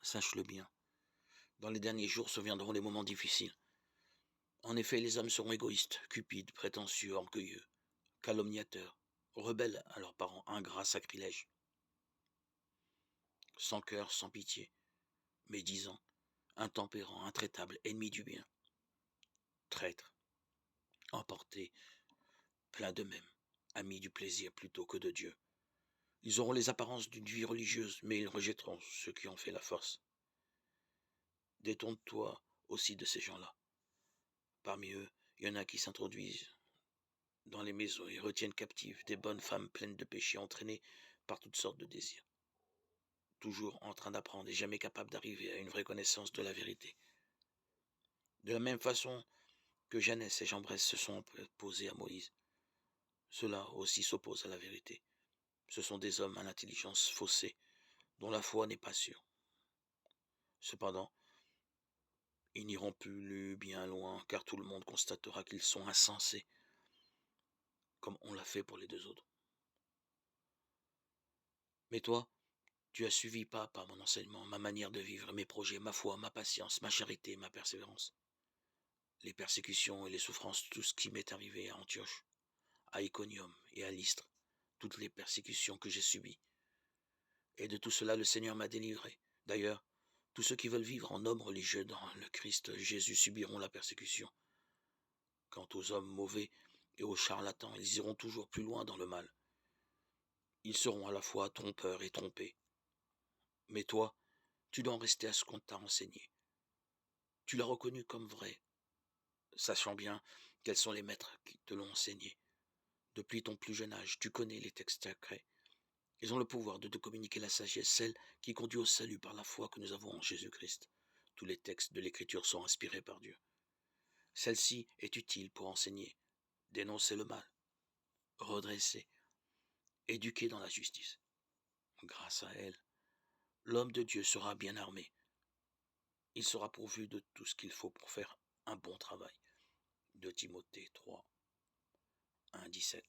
sache-le bien. Dans les derniers jours surviendront les moments difficiles. En effet, les hommes seront égoïstes, cupides, prétentieux, orgueilleux, calomniateurs, rebelles à leurs parents, ingrats, sacrilèges, sans cœur, sans pitié, médisants, intempérants, intraitables, ennemis du bien, traîtres, emportés, pleins d'eux-mêmes, amis du plaisir plutôt que de Dieu. Ils auront les apparences d'une vie religieuse, mais ils rejetteront ceux qui ont fait la force. Détourne-toi aussi de ces gens-là. Parmi eux, il y en a qui s'introduisent dans les maisons et retiennent captives des bonnes femmes pleines de péchés, entraînées par toutes sortes de désirs, toujours en train d'apprendre et jamais capables d'arriver à une vraie connaissance de la vérité. De la même façon que Jeannès et Jambres se sont opposés à Moïse, ceux-là aussi s'opposent à la vérité. Ce sont des hommes à l'intelligence faussée, dont la foi n'est pas sûre. Cependant, ils n'iront plus bien loin, car tout le monde constatera qu'ils sont insensés, comme on l'a fait pour les deux autres. Mais toi, tu as suivi pas à pas mon enseignement, ma manière de vivre, mes projets, ma foi, ma patience, ma charité, ma persévérance. Les persécutions et les souffrances, tout ce qui m'est arrivé à Antioche, à Iconium et à Lystre, toutes les persécutions que j'ai subies. Et de tout cela, le Seigneur m'a délivré. D'ailleurs, tous ceux qui veulent vivre en hommes religieux dans le Christ Jésus subiront la persécution. Quant aux hommes mauvais et aux charlatans, ils iront toujours plus loin dans le mal. Ils seront à la fois trompeurs et trompés. Mais toi, tu dois en rester à ce qu'on t'a enseigné. Tu l'as reconnu comme vrai, sachant bien quels sont les maîtres qui te l'ont enseigné. Depuis ton plus jeune âge, tu connais les textes sacrés. Ils ont le pouvoir de te communiquer la sagesse, celle qui conduit au salut par la foi que nous avons en Jésus-Christ. Tous les textes de l'Écriture sont inspirés par Dieu. Celle-ci est utile pour enseigner, dénoncer le mal, redresser, éduquer dans la justice. Grâce à elle, l'homme de Dieu sera bien armé. Il sera pourvu de tout ce qu'il faut pour faire un bon travail. De Timothée 3, 1, 17.